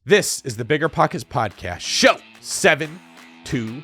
This is the BiggerPockets podcast, show 720.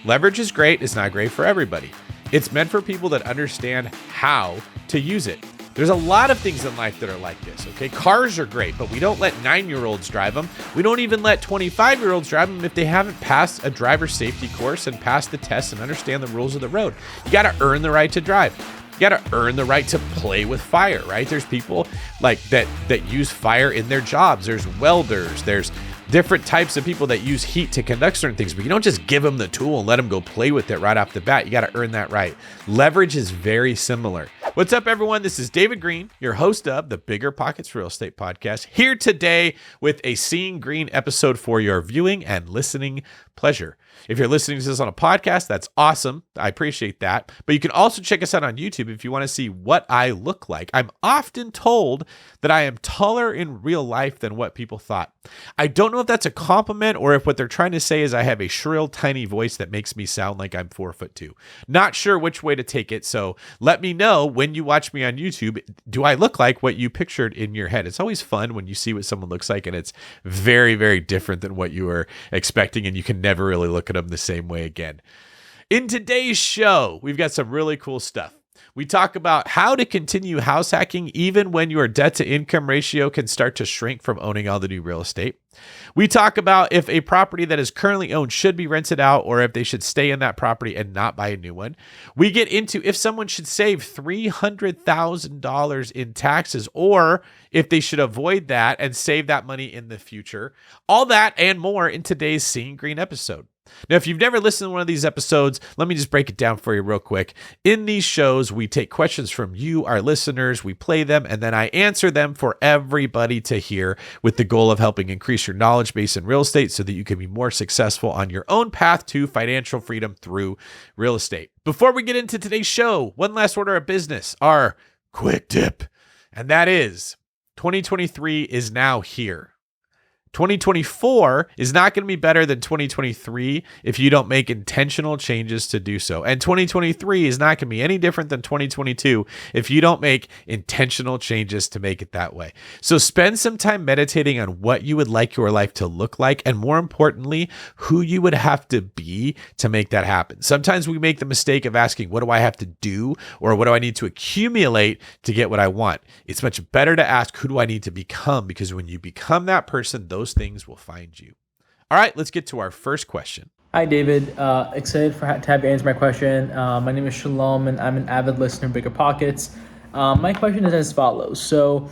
Leverage is great. It's not great for everybody. It's meant for people that understand how to use it. There's a lot of things in life that are like this, okay? Cars are great, but we don't let 9-year-olds drive them. We don't even let 25-year-olds drive them if they haven't passed a driver safety course and passed the test and understand the rules of the road. You got to earn the right to drive. You got to earn the right to play with fire, right? There's people like that use fire in their jobs. There's welders. There's different types of people that use heat to conduct certain things, but you don't just give them the tool and let them go play with it right off the bat. You got to earn that right. Leverage is very similar. What's up, everyone? This is David Greene, your host of the BiggerPockets Real Estate Podcast, here today with a Seeing Greene episode for your viewing and listening pleasure. If you're listening to this on a podcast, that's awesome. I appreciate that. But you can also check us out on YouTube if you want to see what I look like. I'm often told that I am taller in real life than what people thought. I don't know if that's a compliment or if what they're trying to say is I have a shrill, tiny voice that makes me sound like I'm 4'2". Not sure which way to take it. So let me know when you watch me on YouTube, do I look like what you pictured in your head? It's always fun when you see what someone looks like and it's very, very different than what you were expecting and you can never really look at them the same way again. In today's show, we've got some really cool stuff. We talk about how to continue house hacking even when your debt to income ratio can start to shrink from owning all the new real estate. We talk about if a property that is currently owned should be rented out or if they should stay in that property and not buy a new one. We get into if someone should save $300,000 in taxes or if they should avoid that and save that money in the future. All that and more in today's Seeing Greene episode. Now, if you've never listened to one of these episodes, let me just break it down for you real quick. In these shows, we take questions from you, our listeners, we play them, and then I answer them for everybody to hear with the goal of helping increase your knowledge base in real estate so that you can be more successful on your own path to financial freedom through real estate. Before we get into today's show, one last order of business, our quick tip, and that is 2023 is now here. 2024 is not going to be better than 2023 if you don't make intentional changes to do so. And 2023 is not going to be any different than 2022 if you don't make intentional changes to make it that way. So spend some time meditating on what you would like your life to look like, and more importantly, who you would have to be to make that happen. Sometimes we make the mistake of asking, what do I have to do? Or what do I need to accumulate to get what I want? It's much better to ask, who do I need to become? Because when you become that person, those things will find you. All right, let's get to our first question. Hi, David. Excited to have you answer my question. My name is Shalom, and I'm an avid listener of BiggerPockets. My question is as follows. So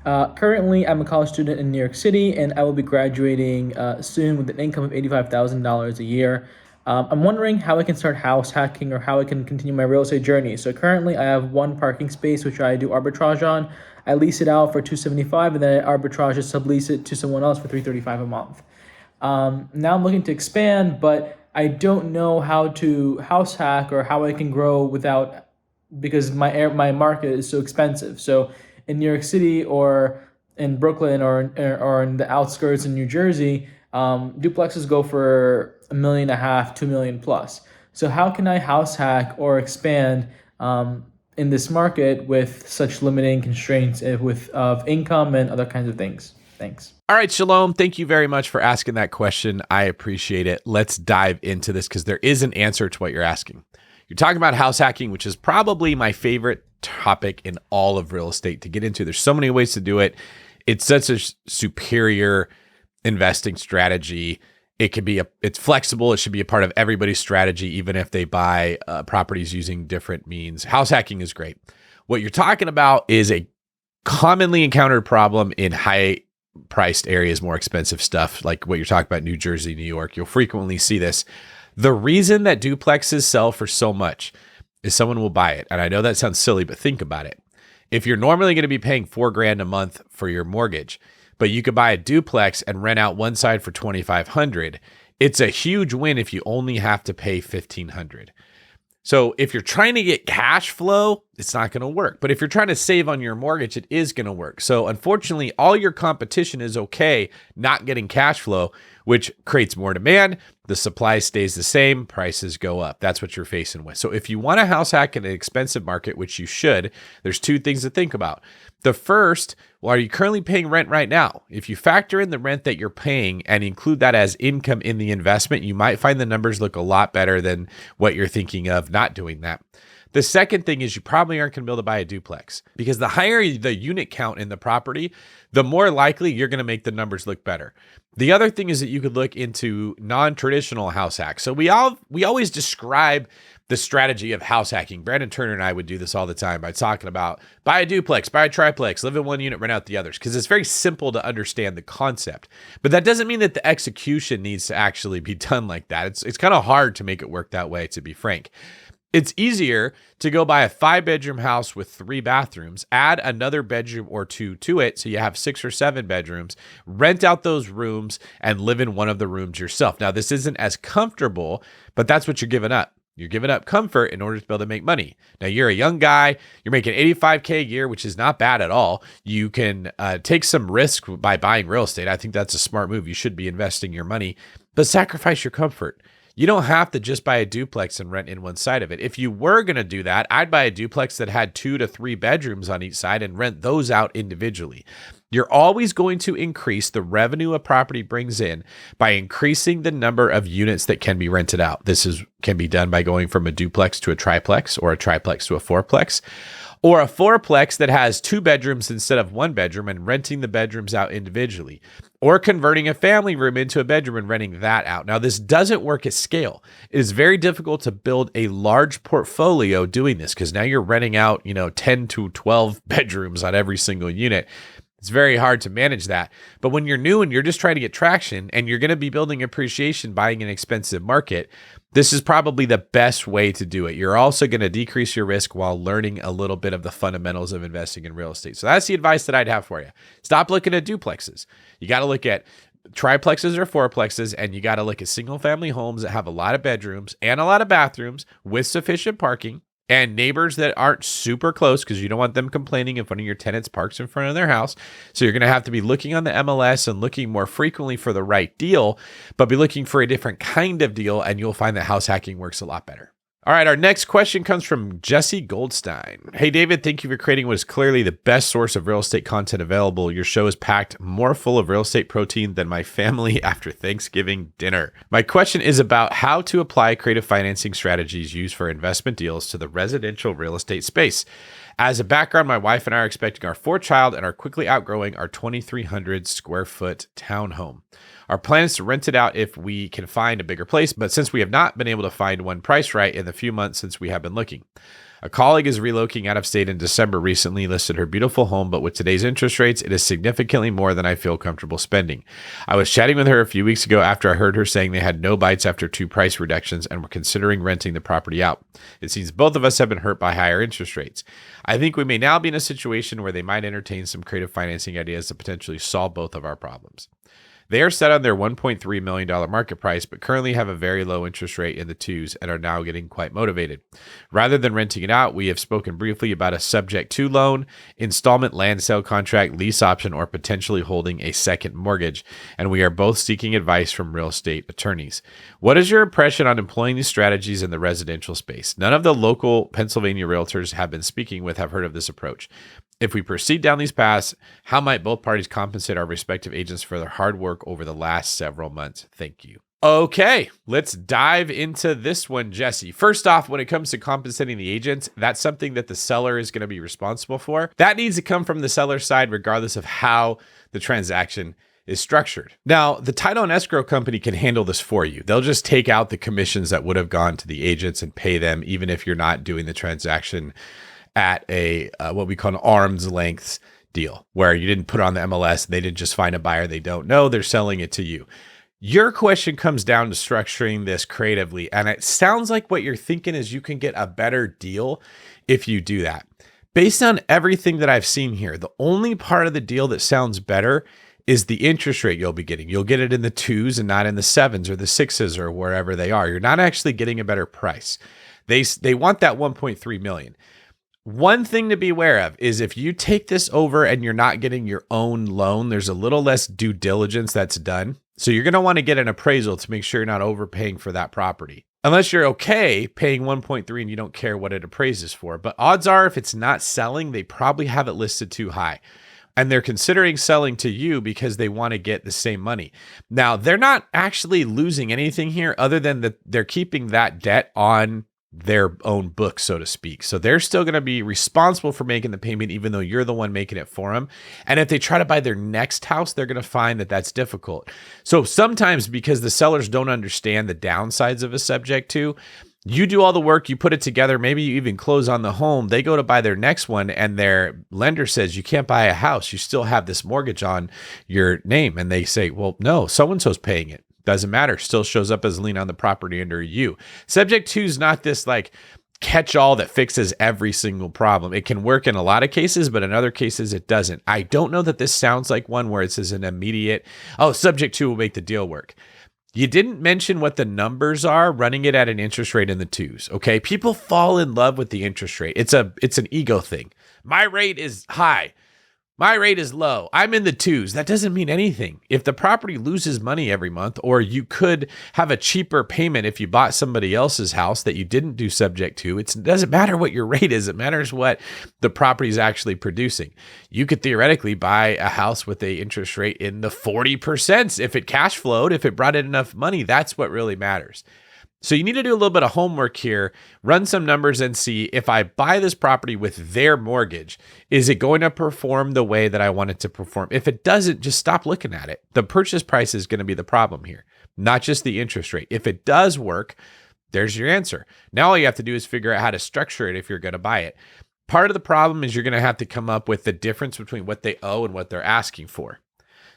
currently, I'm a college student in New York City, and I will be graduating soon with an income of $85,000 a year. I'm wondering how I can start house hacking or how I can continue my real estate journey. So currently, I have one parking space, which I do arbitrage on. I lease it out for $275, and then I arbitrage and sublease it to someone else for $335 a month. Now I'm looking to expand, but I don't know how to house hack or how I can grow because my market is so expensive. So in New York City or in Brooklyn or in the outskirts in New Jersey, duplexes go for $1.5 million, $2 million plus. So how can I house hack or expand in this market with such limiting constraints of income and other kinds of things? Thanks. All right, Shalom. Thank you very much for asking that question. I appreciate it. Let's dive into this because there is an answer to what you're asking. You're talking about house hacking, which is probably my favorite topic in all of real estate to get into. There's so many ways to do it. It's such a superior investing strategy. It's flexible. It should be a part of everybody's strategy, even if they buy properties using different means. House hacking is great. What you're talking about is a commonly encountered problem in high-priced areas, more expensive stuff, like what you're talking about, New Jersey, New York. You'll frequently see this. The reason that duplexes sell for so much is someone will buy it. And I know that sounds silly, but think about it. If you're normally going to be paying $4,000 a month for your mortgage, but you could buy a duplex and rent out one side for $2,500. It's a huge win if you only have to pay $1,500. So if you're trying to get cash flow it's not going to work. But if you're trying to save on your mortgage, it is going to work. So unfortunately, all your competition is okay not getting cash flow, which creates more demand. The supply stays the same, prices go up. That's what you're facing with. So if you want a house hack in an expensive market, which you should, there's two things to think about. The first, well, are you currently paying rent right now? If you factor in the rent that you're paying and include that as income in the investment, you might find the numbers look a lot better than what you're thinking of not doing that. The second thing is you probably aren't going to be able to buy a duplex, because the higher the unit count in the property, the more likely you're going to make the numbers look better. The other thing is that you could look into non-traditional house hacks. So we always describe the strategy of house hacking. Brandon Turner and I would do this all the time by talking about buy a duplex, buy a triplex, live in one unit, rent out the others, because it's very simple to understand the concept. But that doesn't mean that the execution needs to actually be done like that. It's kind of hard to make it work that way, to be frank. It's easier to go buy a 5-bedroom house with 3 bathrooms, add another bedroom or 2 to it, so you have 6 or 7 bedrooms, rent out those rooms, and live in one of the rooms yourself. Now, this isn't as comfortable, but that's what you're giving up. You're giving up comfort in order to be able to make money. Now, you're a young guy. You're making $85K a year, which is not bad at all. You can take some risk by buying real estate. I think that's a smart move. You should be investing your money, but sacrifice your comfort. You don't have to just buy a duplex and rent in one side of it. If you were going to do that, I'd buy a duplex that had 2 to 3 bedrooms on each side and rent those out individually. You're always going to increase the revenue a property brings in by increasing the number of units that can be rented out. Can be done by going from a duplex to a triplex, or a triplex to a fourplex, or a fourplex that has 2 bedrooms instead of 1 bedroom and renting the bedrooms out individually, or converting a family room into a bedroom and renting that out. Now, this doesn't work at scale. It is very difficult to build a large portfolio doing this, because now you're renting out, 10 to 12 bedrooms on every single unit. It's very hard to manage that. But when you're new and you're just trying to get traction and you're going to be building appreciation buying an expensive market, this is probably the best way to do it. You're also going to decrease your risk while learning a little bit of the fundamentals of investing in real estate. So that's the advice that I'd have for you. Stop looking at duplexes. You got to look at triplexes or fourplexes, and you got to look at single family homes that have a lot of bedrooms and a lot of bathrooms with sufficient parking, and neighbors that aren't super close, because you don't want them complaining if one of your tenants parks in front of their house. So you're going to have to be looking on the MLS and looking more frequently for the right deal, but be looking for a different kind of deal, and you'll find that house hacking works a lot better. All right, our next question comes from Jesse Goldstein. Hey, David, thank you for creating what is clearly the best source of real estate content available. Your show is packed more full of real estate protein than my family after Thanksgiving dinner. My question is about how to apply creative financing strategies used for investment deals to the residential real estate space. As a background, my wife and I are expecting our 4th child and are quickly outgrowing our 2,300 square foot townhome. Our plan is to rent it out if we can find a bigger place, but since we have not been able to find one priced right in the few months since we have been looking. A colleague is relocating out of state in December recently listed her beautiful home, but with today's interest rates, it is significantly more than I feel comfortable spending. I was chatting with her a few weeks ago after I heard her saying they had no bites after 2 price reductions and were considering renting the property out. It seems both of us have been hurt by higher interest rates. I think we may now be in a situation where they might entertain some creative financing ideas to potentially solve both of our problems. They are set on their $1.3 million market price, but currently have a very low interest rate in the 2s and are now getting quite motivated. Rather than renting it out, we have spoken briefly about a subject to loan, installment land sale contract, lease option, or potentially holding a second mortgage, and we are both seeking advice from real estate attorneys. What is your impression on employing these strategies in the residential space? None of the local Pennsylvania realtors have been speaking with have heard of this approach. If we proceed down these paths, how might both parties compensate our respective agents for their hard work over the last several months? Thank you. Okay, let's dive into this one, Jesse. First off, when it comes to compensating the agents, that's something that the seller is going to be responsible for. That needs to come from the seller's side, regardless of how the transaction is structured. Now, the title and escrow company can handle this for you. They'll just take out the commissions that would have gone to the agents and pay them, even if you're not doing the transaction at a what we call an arm's length deal, where you didn't put it on the MLS, they didn't just find a buyer they don't know, they're selling it to you. Your question comes down to structuring this creatively, and it sounds like what you're thinking is you can get a better deal if you do that. Based on everything that I've seen here, the only part of the deal that sounds better is the interest rate you'll be getting. You'll get it in the 2s and not in the 7s or the 6s or wherever they are. You're not actually getting a better price. They want that 1.3 million. One thing to be aware of is if you take this over and you're not getting your own loan, there's a little less due diligence that's done. So you're going to want to get an appraisal to make sure you're not overpaying for that property. Unless you're okay paying 1.3 and you don't care what it appraises for. But odds are if it's not selling, they probably have it listed too high. And they're considering selling to you because they want to get the same money. Now, they're not actually losing anything here other than that they're keeping that debt on their own book, so to speak. So they're still going to be responsible for making the payment, even though you're the one making it for them. And if they try to buy their next house, they're going to find that that's difficult. So sometimes because the sellers don't understand the downsides of a subject to, you do all the work, you put it together, maybe you even close on the home, they go to buy their next one and their lender says, you can't buy a house. You still have this mortgage on your name. And they say, well, no, so-and-so's paying it. Doesn't matter. Still shows up as a lien on the property under you. Subject to is not this like catch-all that fixes every single problem. It can work in a lot of cases, but in other cases it doesn't. I don't know that this sounds like one where it says an immediate, oh, subject to will make the deal work. You didn't mention what the numbers are running it at an interest rate in the 2s. Okay. People fall in love with the interest rate. It's an ego thing. My rate is high. My rate is low. I'm in the 2s. That doesn't mean anything. If the property loses money every month, or you could have a cheaper payment if you bought somebody else's house that you didn't do subject to, it doesn't matter what your rate is. It matters what the property is actually producing. You could theoretically buy a house with a interest rate in the 40%. If it cash flowed, if it brought in enough money, that's what really matters. So you need to do a little bit of homework here, run some numbers and see if I buy this property with their mortgage, is it going to perform the way that I want it to perform? If it doesn't, just stop looking at it. The purchase price is going to be the problem here, not just the interest rate. If it does work, there's your answer. Now all you have to do is figure out how to structure it if you're going to buy it. Part of the problem is you're going to have to come up with the difference between what they owe and what they're asking for.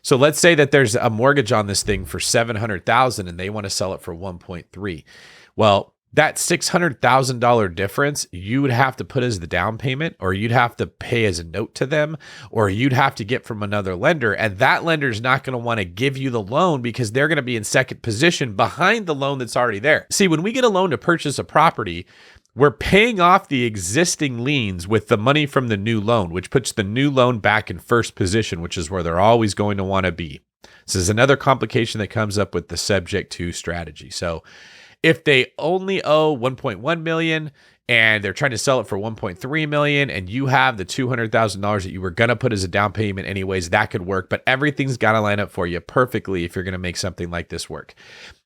So let's say that there's a mortgage on this thing for $700,000 and they want to sell it for 1.3. Well, that $600,000 difference, you would have to put as the down payment, or you'd have to pay as a note to them, or you'd have to get from another lender. And that lender is not going to want to give you the loan because they're going to be in second position behind the loan that's already there. See, when we get a loan to purchase a property, we're paying off the existing liens with the money from the new loan, which puts the new loan back in first position, which is where they're always going to want to be. This is another complication that comes up with the subject to strategy. So if they only owe 1.1 million and they're trying to sell it for 1.3 million and you have the $200,000 that you were going to put as a down payment anyways, that could work, but everything's got to line up for you perfectly if you're going to make something like this work.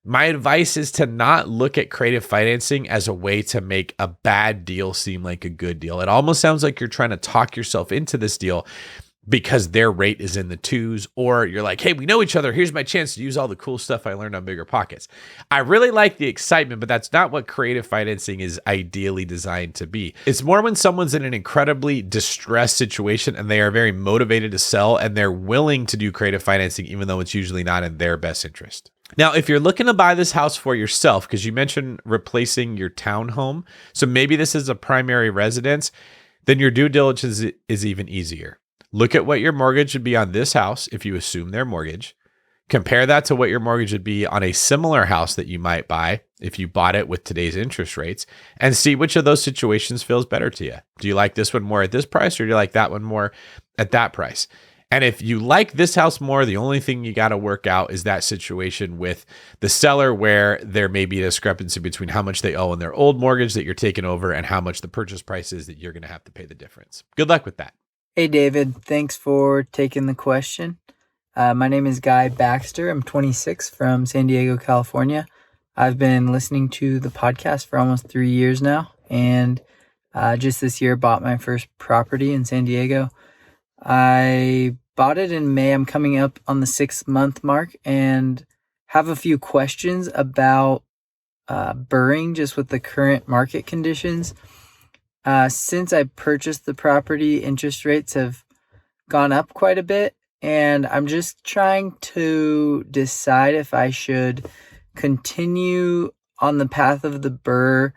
My advice is to not look at creative financing as a way to make a bad deal seem like a good deal. It almost sounds like you're trying to talk yourself into this deal because their rate is in the 2s, or you're like, hey, we know each other. Here's my chance to use all the cool stuff I learned on BiggerPockets. I really like the excitement, but that's not what creative financing is ideally designed to be. It's more when someone's in an incredibly distressed situation and they are very motivated to sell and they're willing to do creative financing, even though it's usually not in their best interest. Now, if you're looking to buy this house for yourself, because you mentioned replacing your townhome, so maybe this is a primary residence, then your due diligence is even easier. Look at what your mortgage would be on this house if you assume their mortgage. Compare that to what your mortgage would be on a similar house that you might buy if you bought it with today's interest rates, and see which of those situations feels better to you. Do you like this one more at this price, or do you like that one more at that price? And if you like this house more, the only thing you got to work out is that situation with the seller where there may be a discrepancy between how much they owe in their old mortgage that you're taking over and how much the purchase price is that you're going to have to pay the difference. Good luck with that. Hey, David. Thanks for taking the question. My name is Guy Baxter. I'm 26 from San Diego, California. I've been listening to the podcast for almost 3 years now, and just this year bought my first property in San Diego. I bought it in May. I'm coming up on the 6-month mark and have a few questions about BRRRRing just with the current market conditions. Since I purchased the property, interest rates have gone up quite a bit, and I'm just trying to decide if I should continue on the path of the BRRRR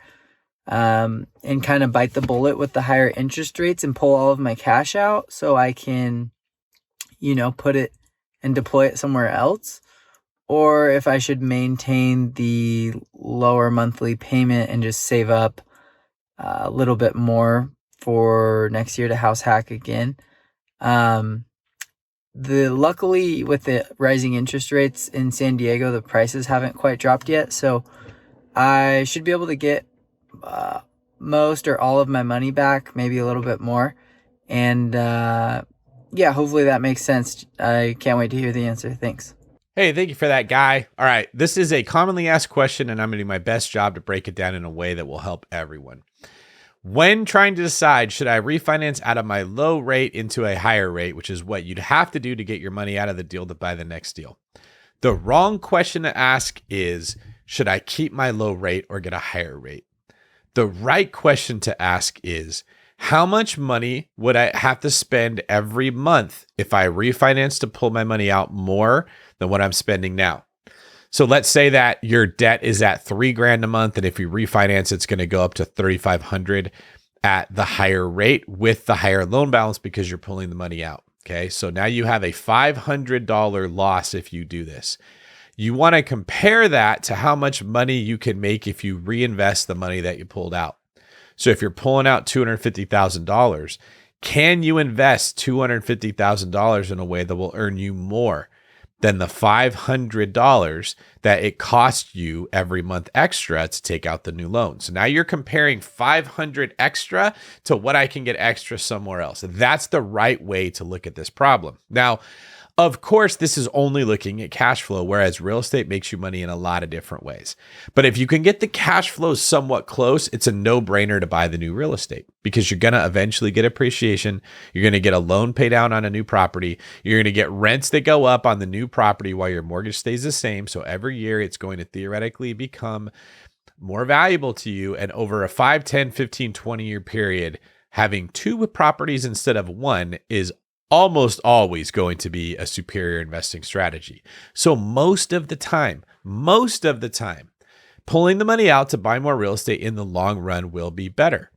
and kind of bite the bullet with the higher interest rates and pull all of my cash out so I can, put it and deploy it somewhere else, or if I should maintain the lower monthly payment and just save up a little bit more for next year to house hack again. Luckily with the rising interest rates in San Diego, the prices haven't quite dropped yet, so I should be able to get most or all of my money back, maybe a little bit more. And yeah, hopefully that makes sense. I can't wait to hear the answer. Thanks. Hey, thank you for that, Guy. All right, this is a commonly asked question, and I'm going to do my best job to break it down in a way that will help everyone. When trying to decide, should I refinance out of my low rate into a higher rate, which is what you'd have to do to get your money out of the deal to buy the next deal? The wrong question to ask is, should I keep my low rate or get a higher rate? The right question to ask is, how much money would I have to spend every month if I refinance to pull my money out more than what I'm spending now? So let's say that your debt is at $3,000 a month, and if you refinance, it's going to go up to $3,500 at the higher rate with the higher loan balance because you're pulling the money out. Okay, so now you have a $500 loss if you do this. You want to compare that to how much money you can make if you reinvest the money that you pulled out. So if you're pulling out $250,000, can you invest $250,000 in a way that will earn you more than the $500 that it costs you every month extra to take out the new loan? So now you're comparing $500 extra to what I can get extra somewhere else. That's the right way to look at this problem. Now, of course, this is only looking at cash flow, whereas real estate makes you money in a lot of different ways. But if you can get the cash flow somewhat close, it's a no-brainer to buy the new real estate because you're going to eventually get appreciation. You're going to get a loan pay down on a new property. You're going to get rents that go up on the new property while your mortgage stays the same. So every year it's going to theoretically become more valuable to you. And over a 5, 10, 15, 20-year period, having 2 properties instead of 1 is almost always going to be a superior investing strategy. So most of the time, pulling the money out to buy more real estate in the long run will be better.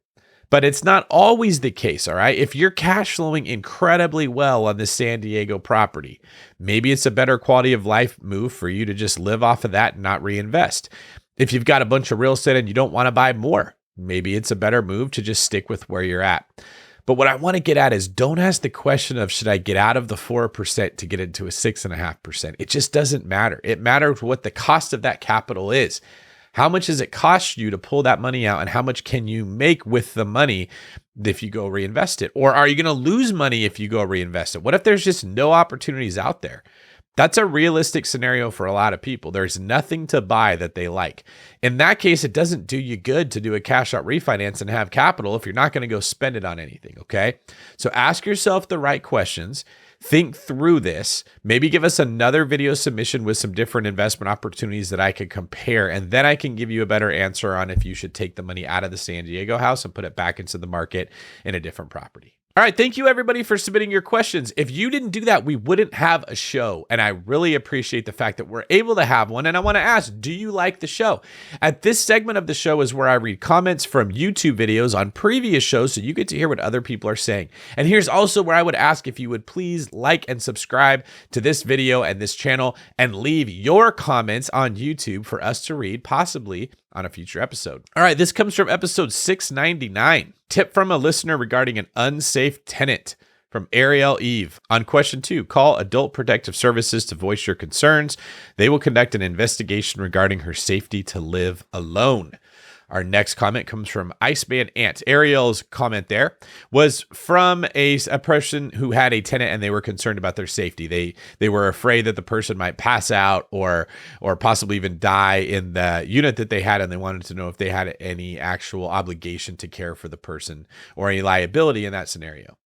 But it's not always the case, all right? If you're cash flowing incredibly well on the San Diego property, maybe it's a better quality of life move for you to just live off of that and not reinvest. If you've got a bunch of real estate and you don't want to buy more, maybe it's a better move to just stick with where you're at. But what I want to get at is don't ask the question of should I get out of the 4% to get into a 6.5%. It just doesn't matter. It matters what the cost of that capital is. How much does it cost you to pull that money out, and how much can you make with the money if you go reinvest it? Or are you going to lose money if you go reinvest it? What if there's just no opportunities out there? That's a realistic scenario for a lot of people. There's nothing to buy that they like. In that case, it doesn't do you good to do a cash out refinance and have capital if you're not going to go spend it on anything, okay? So ask yourself the right questions. Think through this. Maybe give us another video submission with some different investment opportunities that I could compare, and then I can give you a better answer on if you should take the money out of the San Diego house and put it back into the market in a different property. All right, thank you everybody for submitting your questions. If you didn't do that, we wouldn't have a show, and I really appreciate the fact that we're able to have one. And I want to ask, do you like the show? At this segment of the show is where I read comments from YouTube videos on previous shows, so you get to hear what other people are saying. And here's also where I would ask if you would please like and subscribe to this video and this channel and leave your comments on YouTube for us to read, possibly on a future episode. All right, this comes from episode 699. Tip from a listener regarding an unsafe tenant, from Ariel Eve. On question 2, call Adult Protective Services to voice your concerns. They will conduct an investigation regarding her safety to live alone. Our next comment comes from Iceman Ant. Ariel's comment there was from a person who had a tenant and they were concerned about their safety. They were afraid that the person might pass out or possibly even die in the unit that they had, and they wanted to know if they had any actual obligation to care for the person or any liability in that scenario.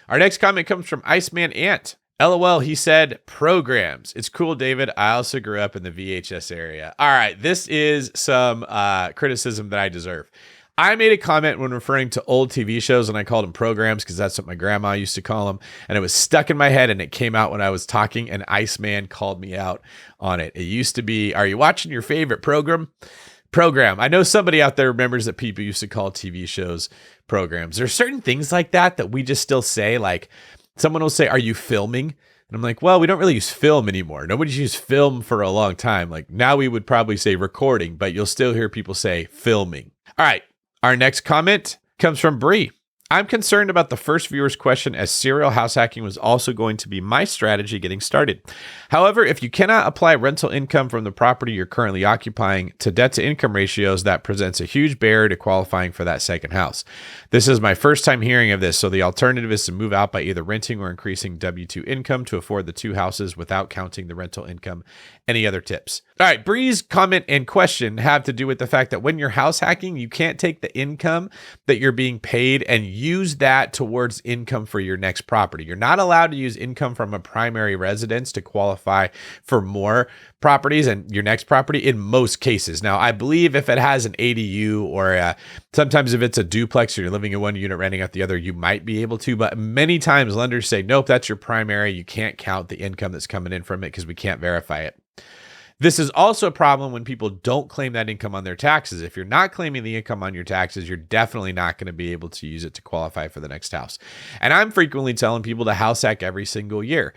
Our next comment comes from Iceman Ant. LOL, he said, programs. It's cool, David. I also grew up in the VHS area. All right, this is some criticism that I deserve. I made a comment when referring to old TV shows, and I called them programs because that's what my grandma used to call them. And it was stuck in my head, and it came out when I was talking, and Iceman called me out on it. It used to be, are you watching your favorite program? Program. I know somebody out there remembers that people used to call TV shows programs. There's certain things like that we just still say, like, someone will say, are you filming? And I'm like, well, we don't really use film anymore. Nobody's used film for a long time. Like now we would probably say recording, but you'll still hear people say filming. All right. Our next comment comes from Bree. I'm concerned about the first viewer's question, as serial house hacking was also going to be my strategy getting started. However, if you cannot apply rental income from the property you're currently occupying to debt to income ratios, that presents a huge barrier to qualifying for that second house. This is my first time hearing of this, so the alternative is to move out by either renting or increasing W-2 income to afford the two houses without counting the rental income. Any other tips? All right, Bree's comment and question have to do with the fact that when you're house hacking, you can't take the income that you're being paid and use that towards income for your next property. You're not allowed to use income from a primary residence to qualify for more properties and your next property in most cases. Now, I believe if it has an ADU or sometimes if it's a duplex or you're living in one unit, renting out the other, you might be able to, but many times lenders say, nope, that's your primary. You can't count the income that's coming in from it because we can't verify it. This is also a problem when people don't claim that income on their taxes. If you're not claiming the income on your taxes, you're definitely not going to be able to use it to qualify for the next house. And I'm frequently telling people to house hack every single year.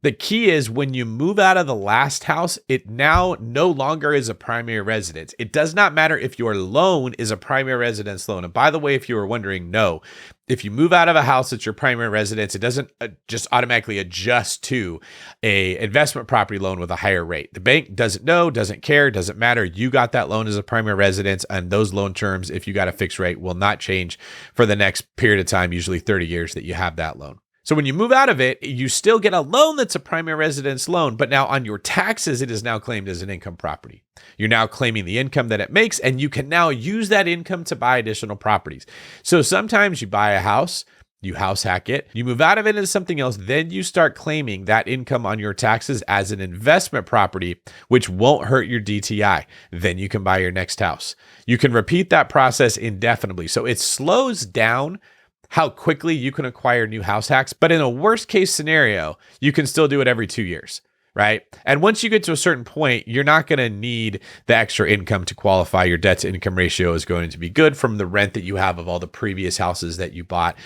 The key is when you move out of the last house, it now no longer is a primary residence. It does not matter if your loan is a primary residence loan. And by the way, if you were wondering, no, if you move out of a house that's your primary residence, it doesn't just automatically adjust to a investment property loan with a higher rate. The bank doesn't know, doesn't care, doesn't matter. You got that loan as a primary residence, and those loan terms, if you got a fixed rate, will not change for the next period of time, usually 30 years that you have that loan. So when you move out of it, you still get a loan that's a primary residence loan, but now on your taxes, it is now claimed as an income property. You're now claiming the income that it makes, and you can now use that income to buy additional properties. So sometimes you buy a house, you house hack it, you move out of it into something else, then you start claiming that income on your taxes as an investment property, which won't hurt your DTI. Then you can buy your next house. You can repeat that process indefinitely. So it slows down how quickly you can acquire new house hacks. But in a worst case scenario, you can still do it every 2 years, right? And once you get to a certain point, you're not going to need the extra income to qualify. Your debt to income ratio is going to be good from the rent that you have of all the previous houses that you bought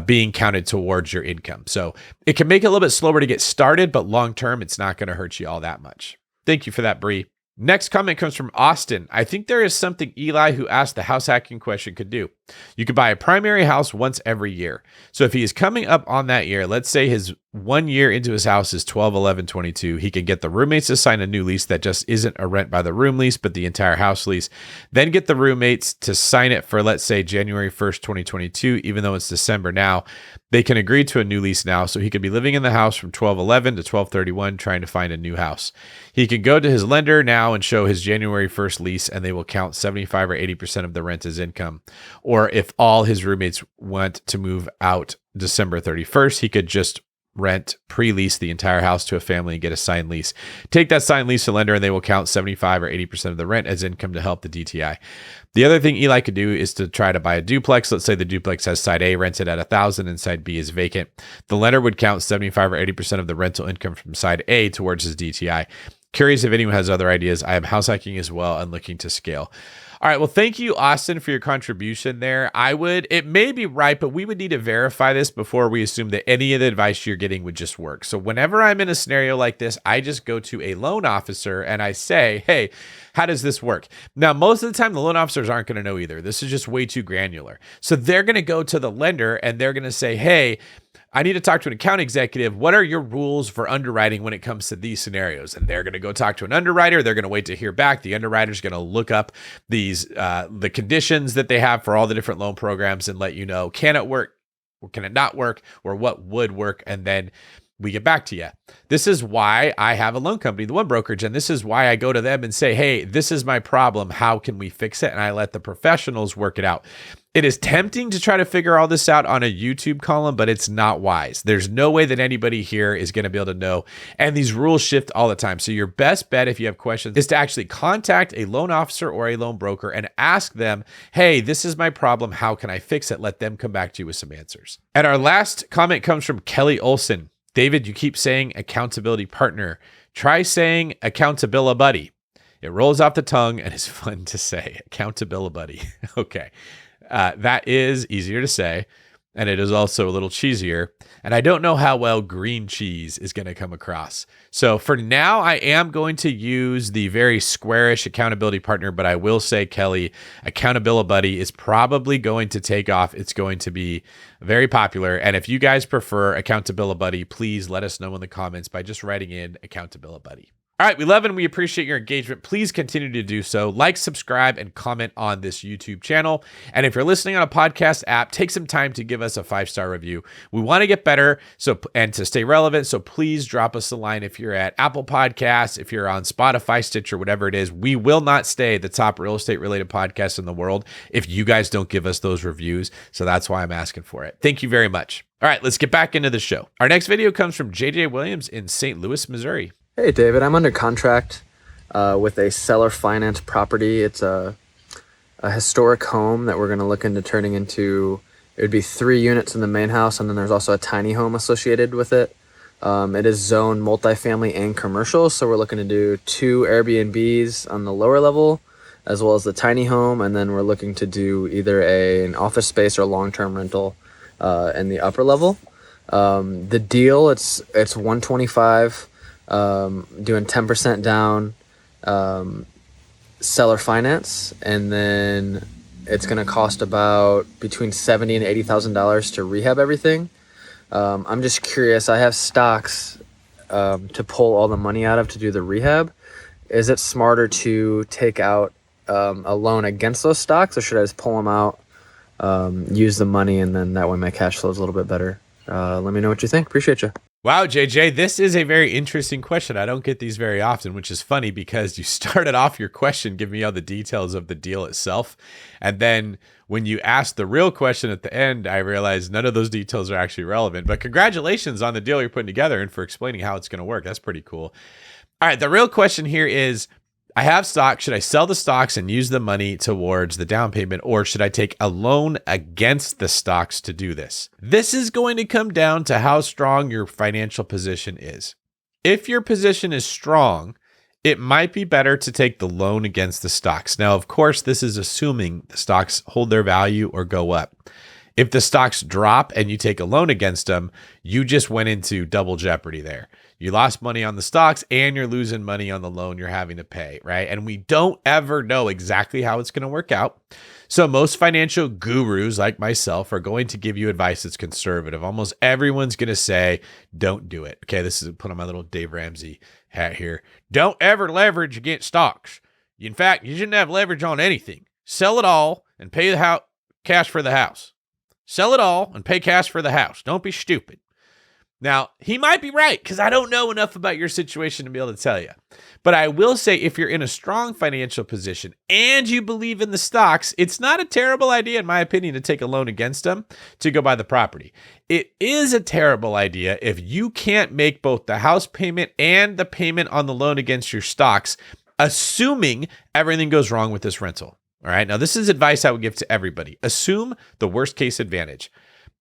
being counted towards your income. So it can make it a little bit slower to get started, but long term, it's not going to hurt you all that much. Thank you for that, Bree. Next comment comes from Austin. I think there is something Eli, who asked the house hacking question, could do. You could buy a primary house once every year. So if he is coming up on that year, let's say his 1 year into his house is 12/11/22, he can get the roommates to sign a new lease that just isn't a rent by the room lease, but the entire house lease. Then get the roommates to sign it for, let's say, January 1st, 2022, even though it's December now. They can agree to a new lease now, so he could be living in the house from 12/11 to 12/31 trying to find a new house. He can go to his lender now and show his January 1st lease, and they will count 75 or 80% of the rent as income. Or if all his roommates want to move out December 31st, he could just rent, pre-lease the entire house to a family and get a signed lease. Take that signed lease to lender, and they will count 75 or 80% of the rent as income to help the DTI. The other thing Eli could do is to try to buy a duplex. Let's say the duplex has side A rented at 1,000 and side B is vacant. The lender would count 75 or 80% of the rental income from side A towards his DTI. Curious if anyone has other ideas. I am house hacking as well and looking to scale. All right. Well, thank you, Austin, for your contribution there. It may be right, but we would need to verify this before we assume that any of the advice you're getting would just work. So whenever I'm in a scenario like this, I just go to a loan officer and I say, hey, how does this work? Now, most of the time, the loan officers aren't going to know either. This is just way too granular. So they're going to go to the lender and they're going to say, hey, I need to talk to an account executive. What are your rules for underwriting when it comes to these scenarios? And they're going to go talk to an underwriter. They're going to wait to hear back. The underwriter's going to look up the conditions that they have for all the different loan programs and let you know, can it work or can it not work, or what would work? And then we get back to you. This is why I have a loan company, the One Brokerage, and this is why I go to them and say, hey, this is my problem. How can we fix it? And I let the professionals work it out. It is tempting to try to figure all this out on a YouTube column, but it's not wise. There's no way that anybody here is going to be able to know. And these rules shift all the time. So your best bet, if you have questions, is to actually contact a loan officer or a loan broker and ask them, hey, this is my problem. How can I fix it? Let them come back to you with some answers. And our last comment comes from Kelly Olson. David, you keep saying accountability partner. Try saying accountability buddy. It rolls off the tongue and is fun to say. Accountability buddy. Okay. That is easier to say. and it is also a little cheesier. And I don't know how well green cheese is going to come across. So for now, I am going to use the very squarish accountability partner, but I will say, Kelly, Accountability Buddy is probably going to take off. It's going to be very popular. And if you guys prefer Accountability Buddy, please let us know in the comments by just writing in Accountability Buddy. All right, we love and we appreciate your engagement. Please continue to do so. Like, subscribe, and comment on this YouTube channel. And if you're listening on a podcast app, take some time to give us a 5-star review. We want to get better and to stay relevant, so please drop us a line if you're at Apple Podcasts, if you're on Spotify, Stitcher, whatever it is. We will not stay the top real estate-related podcast in the world if you guys don't give us those reviews, so that's why I'm asking for it. Thank you very much. All right, let's get back into the show. Our next video comes from JJ Williams in St. Louis, Missouri. Hey David, I'm under contract with a seller finance property. It's a historic home that we're going to look into turning into. It would be 3 units in the main house, and then there's also a tiny home associated with it. It is zoned multifamily and commercial, so we're looking to do 2 Airbnbs on the lower level, as well as the tiny home, and then we're looking to do either an office space or long-term rental in the upper level. The deal, it's 125. Doing 10% down, seller finance, and then it's going to cost about between $70,000 and $80,000 to rehab everything. I'm just curious. I have stocks to pull all the money out of to do the rehab. Is it smarter to take out a loan against those stocks, or should I just pull them out, use the money, and then that way my cash flow is a little bit better? Let me know what you think. Appreciate you. Wow, JJ, this is a very interesting question. I don't get these very often, which is funny because you started off your question giving me all the details of the deal itself. And then when you asked the real question at the end, I realized none of those details are actually relevant. But congratulations on the deal you're putting together and for explaining how it's going to work. That's pretty cool. All right, the real question here is, I have stocks. Should I sell the stocks and use the money towards the down payment, or should I take a loan against the stocks to do this? This is going to come down to how strong your financial position is. If your position is strong, it might be better to take the loan against the stocks. Now, of course, this is assuming the stocks hold their value or go up. If the stocks drop and you take a loan against them, you just went into double jeopardy there. You lost money on the stocks and you're losing money on the loan you're having to pay, right? And we don't ever know exactly how it's going to work out. So most financial gurus like myself are going to give you advice that's conservative. Almost everyone's going to say, don't do it. Okay, this is put on my little Dave Ramsey hat here. Don't ever leverage against stocks. In fact, you shouldn't have leverage on anything. Sell it all and pay the cash for the house. Sell it all and pay cash for the house. Don't be stupid. Now, he might be right because I don't know enough about your situation to be able to tell you. But I will say if you're in a strong financial position and you believe in the stocks, it's not a terrible idea, in my opinion, to take a loan against them to go buy the property. It is a terrible idea if you can't make both the house payment and the payment on the loan against your stocks, assuming everything goes wrong with this rental. All right. Now, this is advice I would give to everybody. Assume the worst case advantage.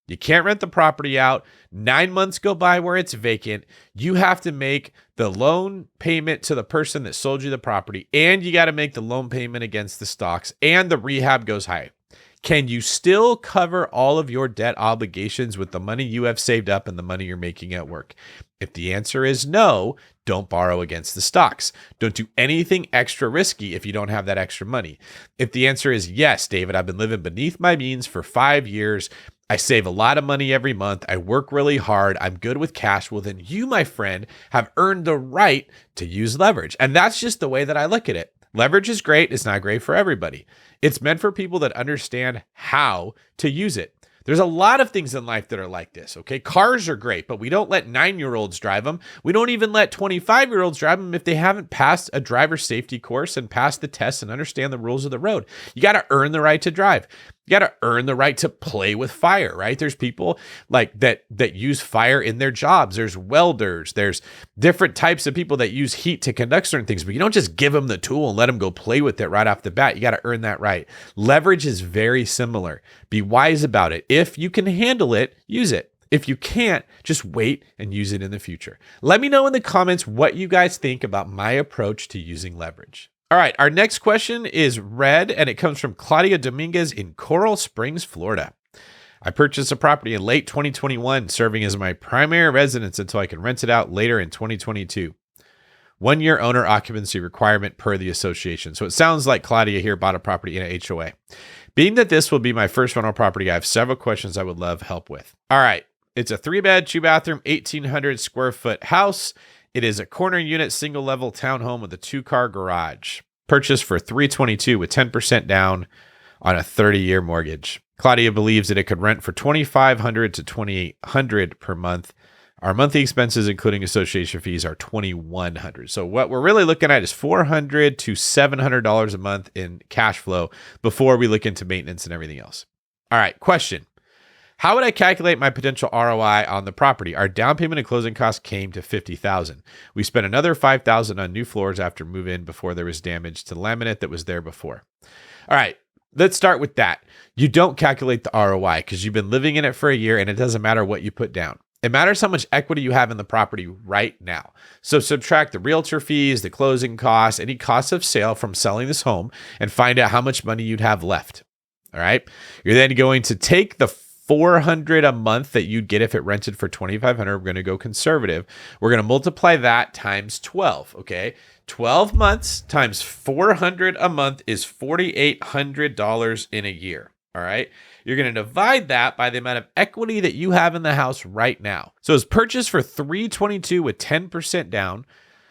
You can't rent the property out. 9 months go by where it's vacant. You have to make the loan payment to the person that sold you the property, and you got to make the loan payment against the stocks, and the rehab goes high. Can you still cover all of your debt obligations with the money you have saved up and the money you're making at work? If the answer is no, don't borrow against the stocks. Don't do anything extra risky if you don't have that extra money. If the answer is yes, David, I've been living beneath my means for 5 years. I save a lot of money every month. I work really hard. I'm good with cash. Well, then you, my friend, have earned the right to use leverage. And that's just the way that I look at it. Leverage is great. It's not great for everybody. It's meant for people that understand how to use it. There's a lot of things in life that are like this, okay? Cars are great, but we don't let 9-year-olds drive them. We don't even let 25-year-olds drive them if they haven't passed a driver safety course and passed the test and understand the rules of the road. You got to earn the right to drive. You got to earn the right to play with fire, right? There's people like that use fire in their jobs. There's welders. There's different types of people that use heat to conduct certain things, but you don't just give them the tool and let them go play with it right off the bat. You got to earn that right. Leverage is very similar. Be wise about it. If you can handle it, use it. If you can't, just wait and use it in the future. Let me know in the comments what you guys think about my approach to using leverage. All right, our next question is read, and it comes from Claudia Dominguez in Coral Springs, Florida. I purchased a property in late 2021, serving as my primary residence until I can rent it out later in 2022. 1 year owner occupancy requirement per the association. So it sounds like Claudia here bought a property in a HOA. Being that this will be my first rental property, I have several questions I would love help with. All right. It's a 3-bed, 2-bathroom, 1,800 square foot house. It is a corner unit, single level townhome with a 2-car garage. Purchased for $322 with 10% down on a 30-year mortgage. Claudia believes that it could rent for $2,500 to $2,800 per month. Our monthly expenses, including association fees, are $2,100. So what we're really looking at is $400 to $700 a month in cash flow before we look into maintenance and everything else. All right, question. How would I calculate my potential ROI on the property? Our down payment and closing costs came to $50,000. We spent another $5,000 on new floors after move-in before there was damage to laminate that was there before. All right, let's start with that. You don't calculate the ROI because you've been living in it for a year and it doesn't matter what you put down. It matters how much equity you have in the property right now. So subtract the realtor fees, the closing costs, any costs of sale from selling this home and find out how much money you'd have left. All right. You're then going to take the $400 a month that you'd get if it rented for $2,500. We're going to go conservative. We're going to multiply that times 12. Okay. 12 months times $400 a month is $4,800 in a year. All right. You're going to divide that by the amount of equity that you have in the house right now. So it's purchased for $322 with 10% down.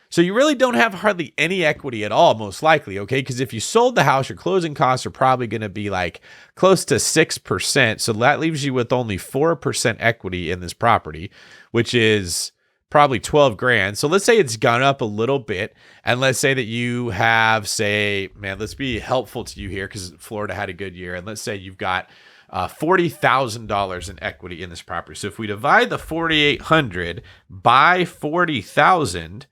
So you really don't have hardly any equity at all, most likely, okay? Because if you sold the house, your closing costs are probably going to be like close to 6%. So that leaves you with only 4% equity in this property, which is probably 12 grand. So let's say it's gone up a little bit. And let's say that you have, say, man, let's be helpful to you here because Florida had a good year. And let's say you've got $40,000 in equity in this property. So if we divide the 4,800 by 40,000,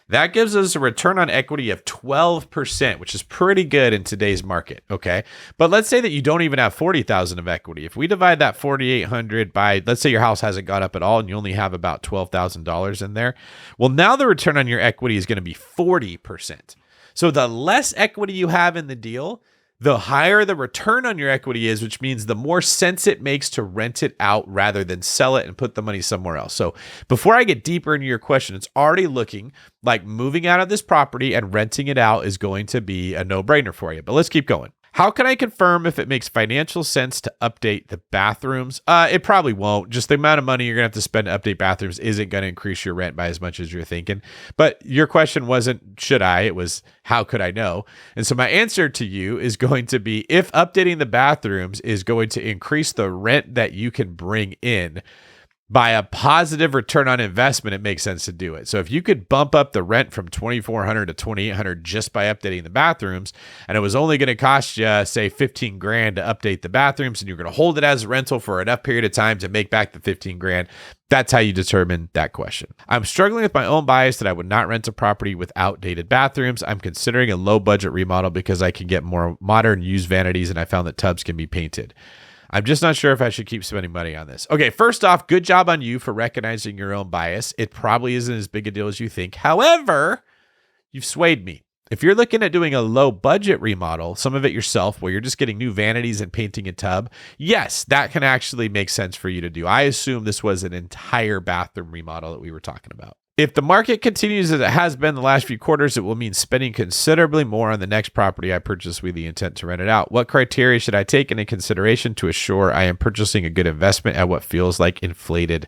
that gives us a return on equity of 12%, which is pretty good in today's market. Okay. But let's say that you don't even have 40,000 of equity. If we divide that 4,800 by, let's say your house hasn't gone up at all and you only have about $12,000 in there. Well, now the return on your equity is going to be 40%. So the less equity you have in the deal, the higher the return on your equity is, which means the more sense it makes to rent it out rather than sell it and put the money somewhere else. So before I get deeper into your question, it's already looking like moving out of this property and renting it out is going to be a no-brainer for you. But let's keep going. How can I confirm if it makes financial sense to update the bathrooms? It probably won't. Just the amount of money you're going to have to spend to update bathrooms isn't going to increase your rent by as much as you're thinking. But your question wasn't, should I? It was, how could I know? And so my answer to you is going to be, if updating the bathrooms is going to increase the rent that you can bring in by a positive return on investment, it makes sense to do it. So if you could bump up the rent from $2,400 to $2,800 just by updating the bathrooms, and it was only going to cost you, say, 15 grand to update the bathrooms, and you're going to hold it as a rental for enough period of time to make back the 15 grand, that's how you determine that question. I'm struggling with my own bias that I would not rent a property with outdated bathrooms. I'm considering a low budget remodel because I can get more modern used vanities, and I found that tubs can be painted. I'm just not sure if I should keep spending money on this. Okay, first off, good job on you for recognizing your own bias. It probably isn't as big a deal as you think. However, you've swayed me. If you're looking at doing a low budget remodel, some of it yourself, where you're just getting new vanities and painting a tub, yes, that can actually make sense for you to do. I assume this was an entire bathroom remodel that we were talking about. If the market continues as it has been the last few quarters, it will mean spending considerably more on the next property I purchase with the intent to rent it out. What criteria should I take into consideration to assure I am purchasing a good investment at what feels like inflated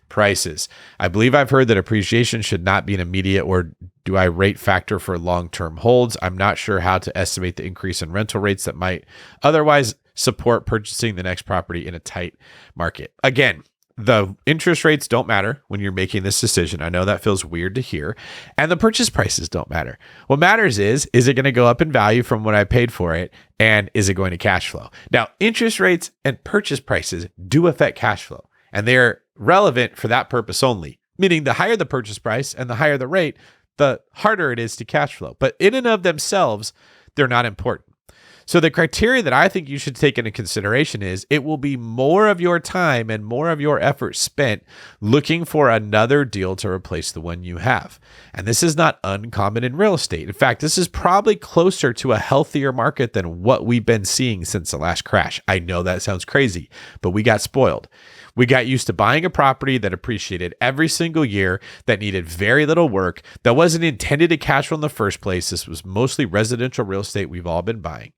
prices? I believe I've heard that appreciation should not be an immediate or do I rate factor for long-term holds. I'm not sure how to estimate the increase in rental rates that might otherwise support purchasing the next property in a tight market. Again, the interest rates don't matter when you're making this decision. I know that feels weird to hear. And the purchase prices don't matter. What matters is it going to go up in value from what I paid for it? And is it going to cash flow? Now, interest rates and purchase prices do affect cash flow. And they're relevant for that purpose only. Meaning the higher the purchase price and the higher the rate, the harder it is to cash flow. But in and of themselves, they're not important. So the criteria that I think you should take into consideration is it will be more of your time and more of your effort spent looking for another deal to replace the one you have. And this is not uncommon in real estate. In fact, this is probably closer to a healthier market than what we've been seeing since the last crash. I know that sounds crazy, but we got spoiled. We got used to buying a property that appreciated every single year, that needed very little work, that wasn't intended to cash flow in the first place. This was mostly residential real estate we've all been buying,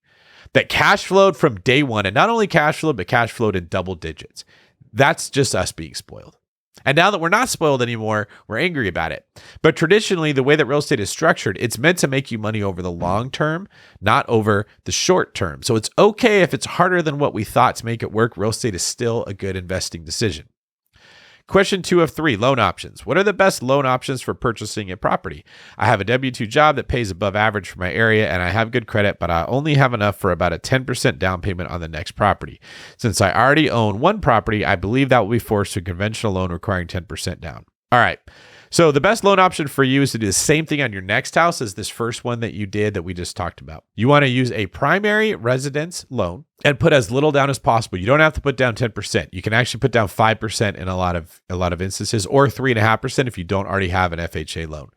that cash flowed from day one, and not only cash flowed, but cash flowed in double digits. That's just us being spoiled. And now that we're not spoiled anymore, we're angry about it. But traditionally, the way that real estate is structured, it's meant to make you money over the long term, not over the short term. So it's okay if it's harder than what we thought to make it work. Real estate is still a good investing decision. Question 2 of 3, loan options. What are the best loan options for purchasing a property? I have a W-2 job that pays above average for my area, and I have good credit, but I only have enough for about a 10% down payment on the next property. Since I already own one property, I believe that will be forced to a conventional loan requiring 10% down. All right. So the best loan option for you is to do the same thing on your next house as this first one that you did that we just talked about. You want to use a primary residence loan and put as little down as possible. You don't have to put down 10%. You can actually put down 5% in a lot of instances, or 3.5% if you don't already have an FHA loan.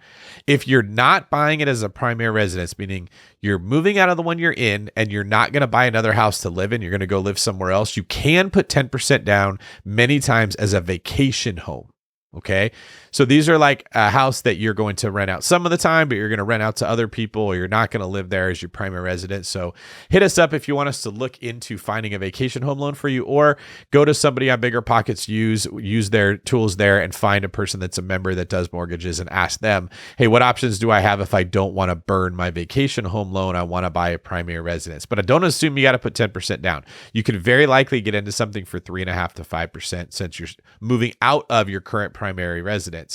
If you're not buying it as a primary residence, meaning you're moving out of the one you're in and you're not going to buy another house to live in, you're going to go live somewhere else, you can put 10% down many times as a vacation home. Okay. So these are like a house that you're going to rent out some of the time, but you're going to rent out to other people, or you're not going to live there as your primary residence. So hit us up if you want us to look into finding a vacation home loan for you, or go to somebody on BiggerPockets, use their tools there and find a person that's a member that does mortgages and ask them, hey, what options do I have if I don't want to burn my vacation home loan? I want to buy a primary residence, but I don't assume you got to put 10% down. You could very likely get into something for 3.5% to 5% since you're moving out of your current primary residence.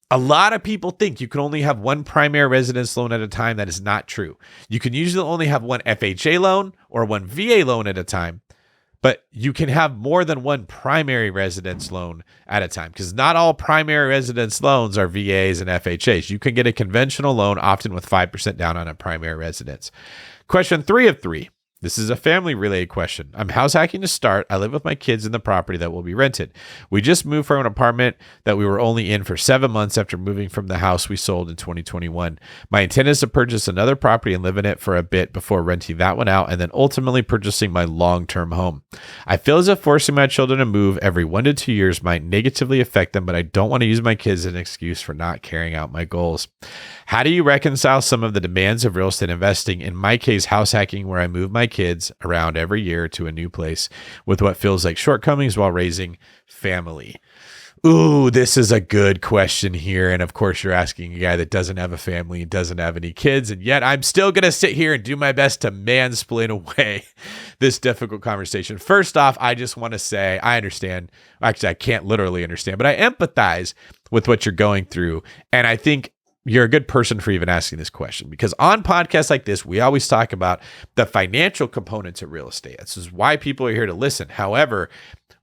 A lot of people think you can only have one primary residence loan at a time. That is not true. You can usually only have one FHA loan or one VA loan at a time, but you can have more than one primary residence loan at a time, because not all primary residence loans are VAs and FHAs. You can get a conventional loan, often with 5% down on a primary residence. Question 3 of 3. This is a family-related question. I'm house hacking to start. I live with my kids in the property that will be rented. We just moved from an apartment that we were only in for 7 months after moving from the house we sold in 2021. My intent is to purchase another property and live in it for a bit before renting that one out, and then ultimately purchasing my long-term home. I feel as if forcing my children to move every 1 to 2 years might negatively affect them, but I don't want to use my kids as an excuse for not carrying out my goals. How do you reconcile some of the demands of real estate investing, in my case, house hacking, where I move my kids around every year to a new place, with what feels like shortcomings while raising family? Ooh, this is a good question here. And of course, you're asking a guy that doesn't have a family and doesn't have any kids. And yet I'm still going to sit here and do my best to mansplain away this difficult conversation. First off, I just want to say, I understand. Actually, I can't literally understand, but I empathize with what you're going through. And I think you're a good person for even asking this question, because on podcasts like this, we always talk about the financial component to real estate. This is why people are here to listen. However,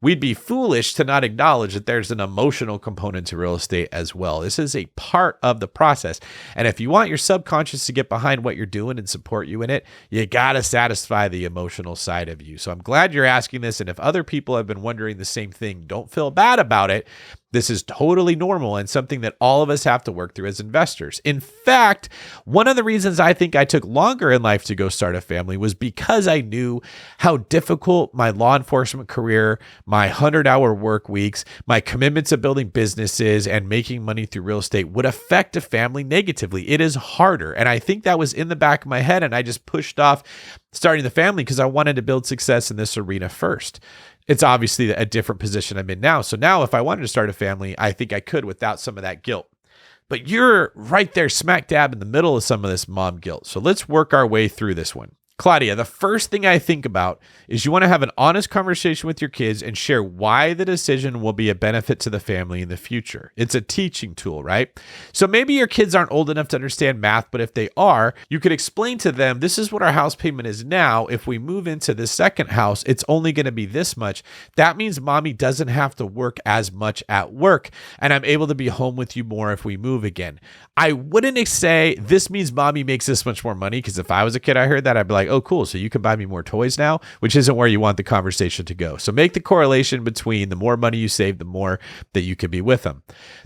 we'd be foolish to not acknowledge that there's an emotional component to real estate as well. This is a part of the process. And if you want your subconscious to get behind what you're doing and support you in it, you got to satisfy the emotional side of you. So I'm glad you're asking this. And if other people have been wondering the same thing, don't feel bad about it. This is totally normal and something that all of us have to work through as investors. In fact, one of the reasons I think I took longer in life to go start a family was because I knew how difficult my law enforcement career, my 100-hour work weeks, my commitment to building businesses and making money through real estate would affect a family negatively. It is harder. And I think that was in the back of my head, and I just pushed off starting the family because I wanted to build success in this arena first. It's obviously a different position I'm in now. So now if I wanted to start a family, I think I could without some of that guilt. But you're right there smack dab in the middle of some of this mom guilt. So let's work our way through this one. Claudia, the first thing I think about is you want to have an honest conversation with your kids and share why the decision will be a benefit to the family in the future. It's a teaching tool, right? So maybe your kids aren't old enough to understand math, but if they are, you could explain to them, this is what our house payment is now. If we move into the second house, it's only going to be this much. That means mommy doesn't have to work as much at work, and I'm able to be home with you more if we move again. I wouldn't say this means mommy makes this much more money, because if I was a kid, I heard that, I'd be like, like, oh, cool. So you can buy me more toys now, which isn't where you want the conversation to go. So make the correlation between the more money you save, the more that you can be with them.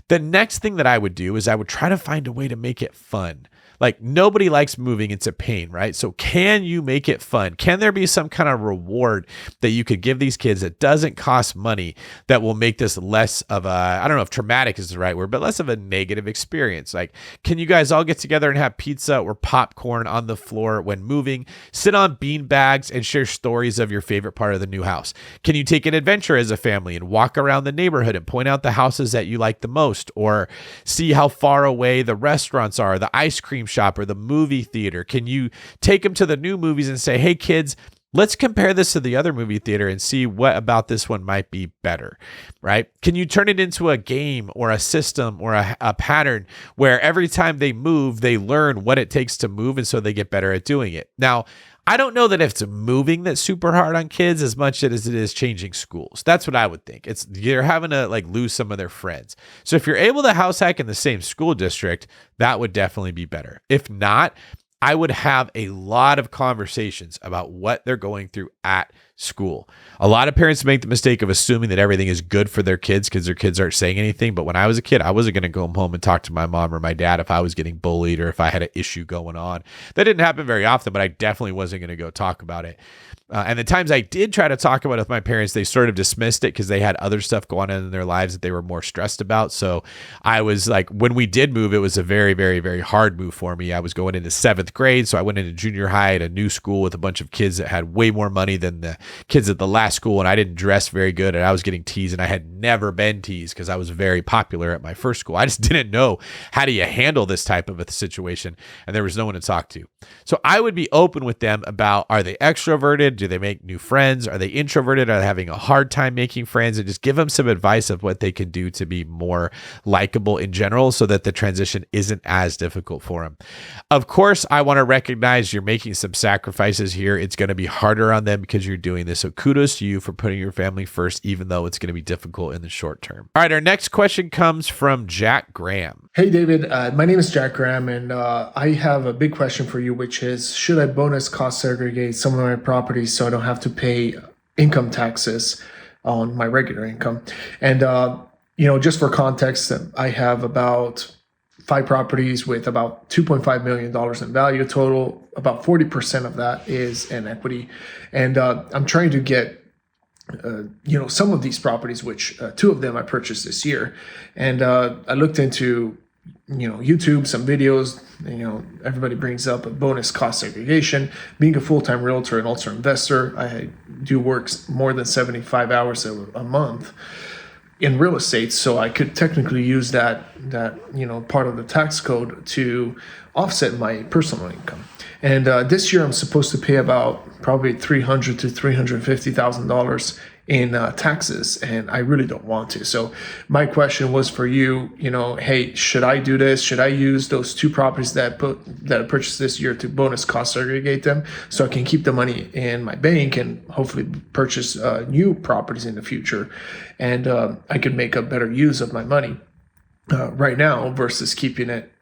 The next thing that I would do is I would try to find a way to make it fun. Like nobody likes moving, it's a pain, right? So can you make it fun? Can there be some kind of reward that you could give these kids that doesn't cost money that will make this less of a, I don't know if traumatic is the right word, but less of a negative experience? Like, can you guys all get together and have pizza or popcorn on the floor when moving, sit on bean bags and share stories of your favorite part of the new house? Can you take an adventure as a family and walk around the neighborhood and point out the houses that you like the most, or see how far away the restaurants are, the ice cream shop, or the movie theater? Can you take them to the new movies and say, hey kids, let's compare this to the other movie theater and see what about this one might be better, right? Can you turn it into a game or a system or a pattern where every time they move, they learn what it takes to move, and so they get better at doing it? Now, I don't know that if it's moving that's super hard on kids as much as it is changing schools. That's what I would think. It's you're having to like lose some of their friends. So if you're able to house hack in the same school district, that would definitely be better. If not, I would have a lot of conversations about what they're going through at school. A lot of parents make the mistake of assuming that everything is good for their kids because their kids aren't saying anything. But when I was a kid, I wasn't going to go home and talk to my mom or my dad if I was getting bullied or if I had an issue going on. That didn't happen very often, but I definitely wasn't going to go talk about it. And the times I did try to talk about it with my parents, they sort of dismissed it because they had other stuff going on in their lives that they were more stressed about. So I was like, when we did move, it was a very, very, very hard move for me. I was going into 7th grade. So I went into junior high at a new school with a bunch of kids that had way more money than the kids at the last school. And I didn't dress very good and I was getting teased, and I had never been teased because I was very popular at my first school. I just didn't know how do you handle this type of a situation. And there was no one to talk to. So I would be open with them about, are they extroverted? Do they make new friends? Are they introverted? Are they having a hard time making friends? And just give them some advice of what they can do to be more likable in general so that the transition isn't as difficult for them. Of course, I want to recognize you're making some sacrifices here. It's going to be harder on them because you're doing this. So kudos to you for putting your family first, even though it's going to be difficult in the short term. All right, our next question comes from Jack Graham. Hey, David. My name is Jack Graham, and I have a big question for you, which is, should I bonus cost segregate some of my properties so I don't have to pay income taxes on my regular income? And, just for context, I have about 5 properties with about $2.5 million in value total. About 40% of that is in equity. And I'm trying to get some of these properties, which 2 of them I purchased this year. And I looked into YouTube, some videos. Everybody brings up a bonus cost segregation. Being a full-time realtor and also investor, I do work more than 75 hours a month in real estate, so I could technically use that part of the tax code to offset my personal income. And this year I'm supposed to pay about probably $300,000 to $350,000 in taxes, and I really don't want to. So my question was for you, hey, should I do this? Should I use those 2 properties that I purchased this year to bonus cost segregate them so I can keep the money in my bank and hopefully purchase new properties in the future, and I could make a better use of my money right now versus keeping it,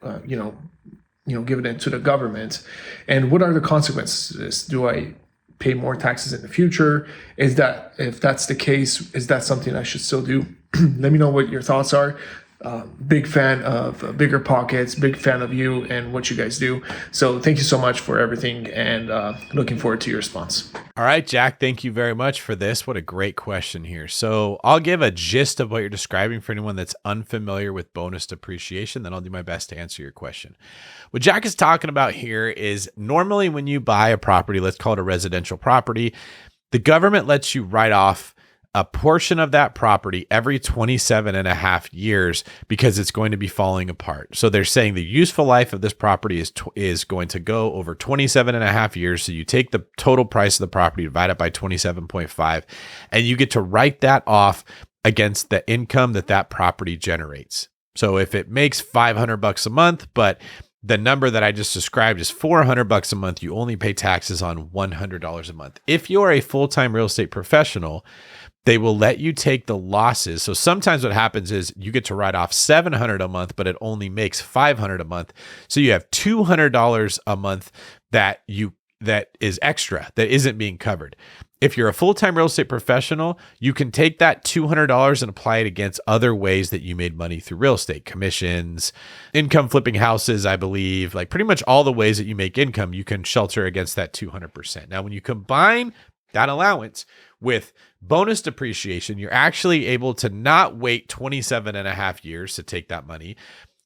giving it to the government? And what are the consequences? Do I pay more taxes in the future? If that's the case, is that something I should still do? Let me know what your thoughts are. Big fan of BiggerPockets, big fan of you and what you guys do. So thank you so much for everything, and looking forward to your response. All right, Jack, thank you very much for this. What a great question here. So I'll give a gist of what you're describing for anyone that's unfamiliar with bonus depreciation, then I'll do my best to answer your question. What Jack is talking about here is normally when you buy a property, let's call it a residential property, the government lets you write off a portion of that property every 27 and a half years because it's going to be falling apart. So they're saying the useful life of this property is going to go over 27 and a half years. So you take the total price of the property, divide it by 27.5, and you get to write that off against the income that property generates. So if it makes $500 a month, but the number that I just described is $400 a month, you only pay taxes on $100 a month. If you're a full-time real estate professional, they will let you take the losses. So sometimes what happens is you get to write off $700 a month, but it only makes $500 a month. So you have $200 a month that you that is extra, that isn't being covered. If you're a full-time real estate professional, you can take that $200 and apply it against other ways that you made money through real estate, commissions, income flipping houses, I believe, like pretty much all the ways that you make income, you can shelter against that 200%. Now, when you combine that allowance with bonus depreciation, you're actually able to not wait 27 and a half years to take that money.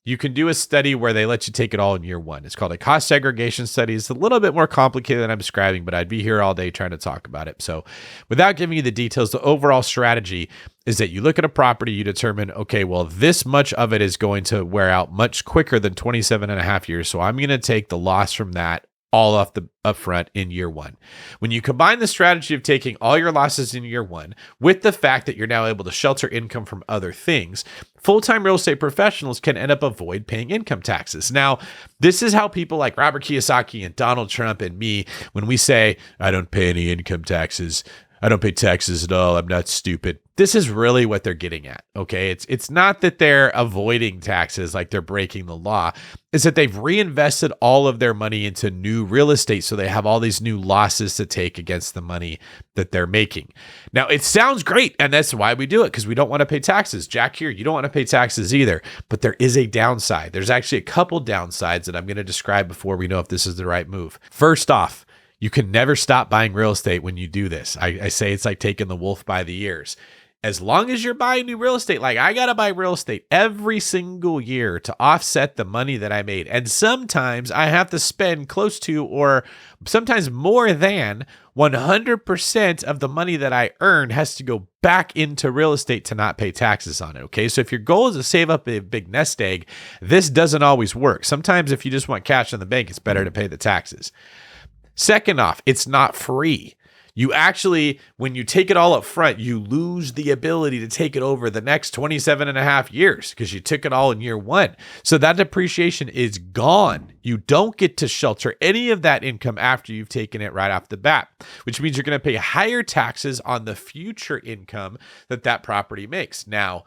You can do a study where they let you take it all in year one. It's called a cost segregation study. It's a little bit more complicated than I'm describing, but I'd be here all day trying to talk about it. So without giving you the details, the overall strategy is that you look at a property, you determine, okay, well, this much of it is going to wear out much quicker than 27 and a half years. So I'm going to take the loss from that all off the upfront in year one. When you combine the strategy of taking all your losses in year one with the fact that you're now able to shelter income from other things, full-time real estate professionals can end up avoid paying income taxes. Now, this is how people like Robert Kiyosaki and Donald Trump and me, when we say, I don't pay any income taxes, I don't pay taxes at all, I'm not stupid. This is really what they're getting at, okay? It's not that they're avoiding taxes like they're breaking the law. It's that they've reinvested all of their money into new real estate, so they have all these new losses to take against the money that they're making. Now, it sounds great, and that's why we do it, because we don't want to pay taxes. Jack here, you don't want to pay taxes either, but there is a downside. There's actually a couple downsides that I'm going to describe before we know if this is the right move. First off, you can never stop buying real estate when you do this. I say it's like taking the wolf by the ears. As long as you're buying new real estate, like I got to buy real estate every single year to offset the money that I made. And sometimes I have to spend close to, or sometimes more than 100% of the money that I earn has to go back into real estate to not pay taxes on it. Okay. So if your goal is to save up a big nest egg, this doesn't always work. Sometimes if you just want cash in the bank, it's better to pay the taxes. Second off, it's not free. You actually, when you take it all up front, you lose the ability to take it over the next 27 and a half years because you took it all in year one. So that depreciation is gone. You don't get to shelter any of that income after you've taken it right off the bat, which means you're going to pay higher taxes on the future income that property makes. Now,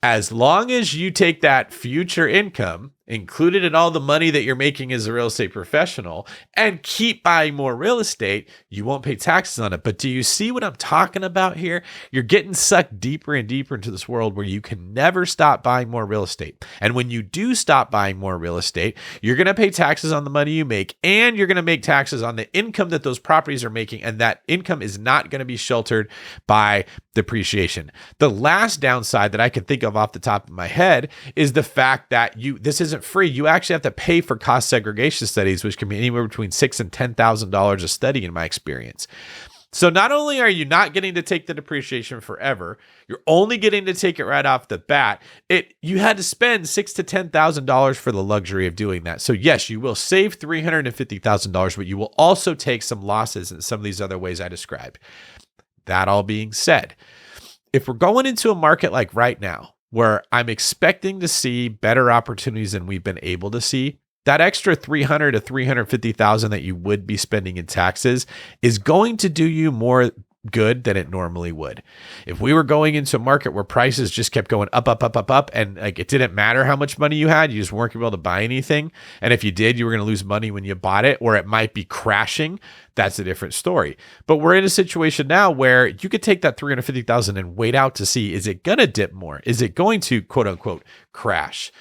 as long as you take that future income included in all the money that you're making as a real estate professional and keep buying more real estate, you won't pay taxes on it. But do you see what I'm talking about here? You're getting sucked deeper and deeper into this world where you can never stop buying more real estate. And when you do stop buying more real estate, you're going to pay taxes on the money you make, and you're going to make taxes on the income that those properties are making. And that income is not going to be sheltered by depreciation. The last downside that I can think of off the top of my head is the fact that this isn't free. You actually have to pay for cost segregation studies, which can be anywhere between $6,000 and $10,000 a study in my experience. So not only are you not getting to take the depreciation forever, you're only getting to take it right off the bat. You had to spend $6,000 to $10,000 for the luxury of doing that. So yes, you will save $350,000, but you will also take some losses in some of these other ways I described. That all being said, if we're going into a market like right now, where I'm expecting to see better opportunities than we've been able to see, that extra $300,000 to $350,000 that you would be spending in taxes is going to do you more good than it normally would. If we were going into a market where prices just kept going up, and like it didn't matter how much money you had, you just weren't able to buy anything. And if you did, you were going to lose money when you bought it, or it might be crashing. That's a different story. But we're in a situation now where you could take that $350,000 and wait out to see, is it going to dip more? Is it going to quote unquote crash?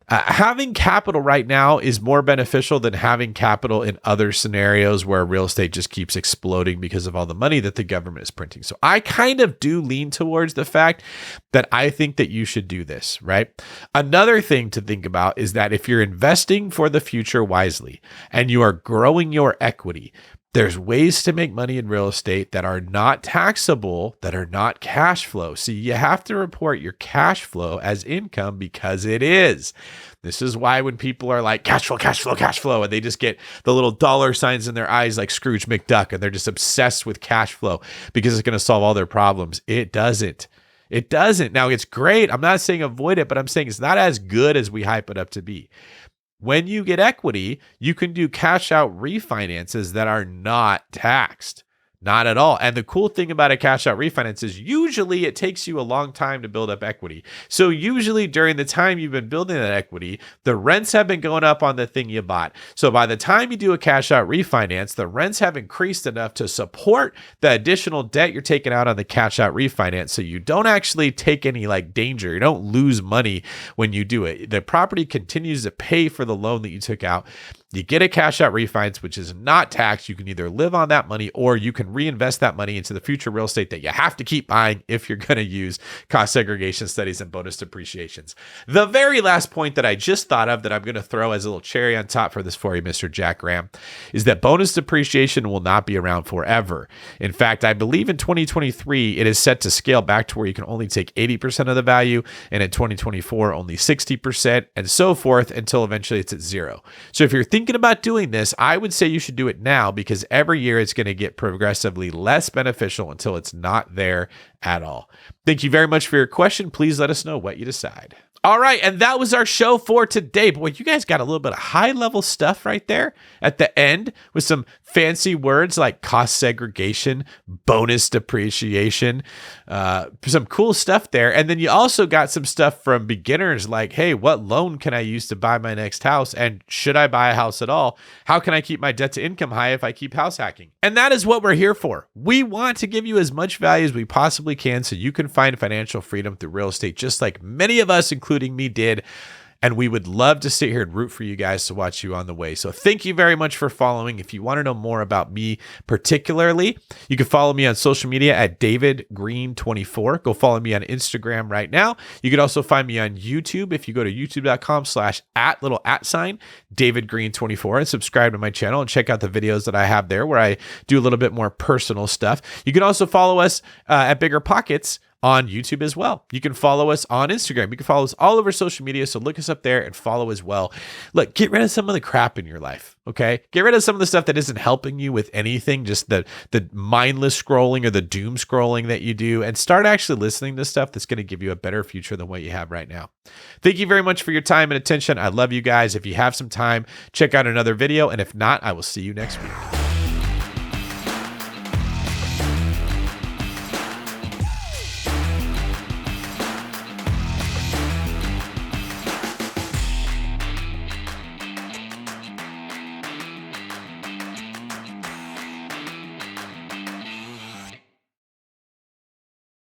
Having capital right now is more beneficial than having capital in other scenarios where real estate just keeps exploding because of all the money that the government is printing. So I kind of do lean towards the fact that I think that you should do this, right? Another thing to think about is that if you're investing for the future wisely and you are growing your equity, there's ways to make money in real estate that are not taxable, that are not cash flow. So you have to report your cash flow as income because it is. This is why when people are like cash flow, and they just get the little dollar signs in their eyes like Scrooge McDuck, and they're just obsessed with cash flow because it's going to solve all their problems. It doesn't. It doesn't. Now, it's great. I'm not saying avoid it, but I'm saying it's not as good as we hype it up to be. When you get equity, you can do cash out refinances that are not taxed. Not at all. And the cool thing about a cash out refinance is usually it takes you a long time to build up equity. So usually during the time you've been building that equity, the rents have been going up on the thing you bought. So by the time you do a cash out refinance, the rents have increased enough to support the additional debt you're taking out on the cash out refinance. So you don't actually take any like danger. You don't lose money when you do it. The property continues to pay for the loan that you took out. You get a cash out refinance, which is not taxed. You can either live on that money or you can reinvest that money into the future real estate that you have to keep buying if you're going to use cost segregation studies and bonus depreciations. The very last point that I just thought of that I'm going to throw as a little cherry on top for this for you, Mr. Jack Graham, is that bonus depreciation will not be around forever. In fact, I believe in 2023, it is set to scale back to where you can only take 80% of the value, and in 2024, only 60%, and so forth until eventually it's at zero. So if you're thinking about doing this, I would say you should do it now because every year it's going to get progressively less beneficial until it's not there at all. Thank you very much for your question. Please let us know what you decide. All right, and that was our show for today. Boy, you guys got a little bit of high-level stuff right there at the end with some fancy words like cost segregation, bonus depreciation, some cool stuff there. And then you also got some stuff from beginners like, hey, what loan can I use to buy my next house? And should I buy a house at all? How can I keep my debt to income high if I keep house hacking? And that is what we're here for. We want to give you as much value as we possibly can so you can find financial freedom through real estate, just like many of us, including me, did. And we would love to sit here and root for you guys to watch you on the way. So thank you very much for following. If you want to know more about me particularly, you can follow me on social media at David Greene 24. Go follow me on Instagram right now. You can also find me on YouTube. If you go to youtube.com/@ David Greene 24 and subscribe to my channel and check out the videos that I have there where I do a little bit more personal stuff. You can also follow us at BiggerPockets on YouTube as well. You can follow us on Instagram. You can follow us all over social media. So look us up there and follow as well. Look, get rid of some of the crap in your life. Okay. Get rid of some of the stuff that isn't helping you with anything, just the mindless scrolling or the doom scrolling that you do, and start actually listening to stuff that's going to give you a better future than what you have right now. Thank you very much for your time and attention. I love you guys. If you have some time, check out another video. And if not, I will see you next week.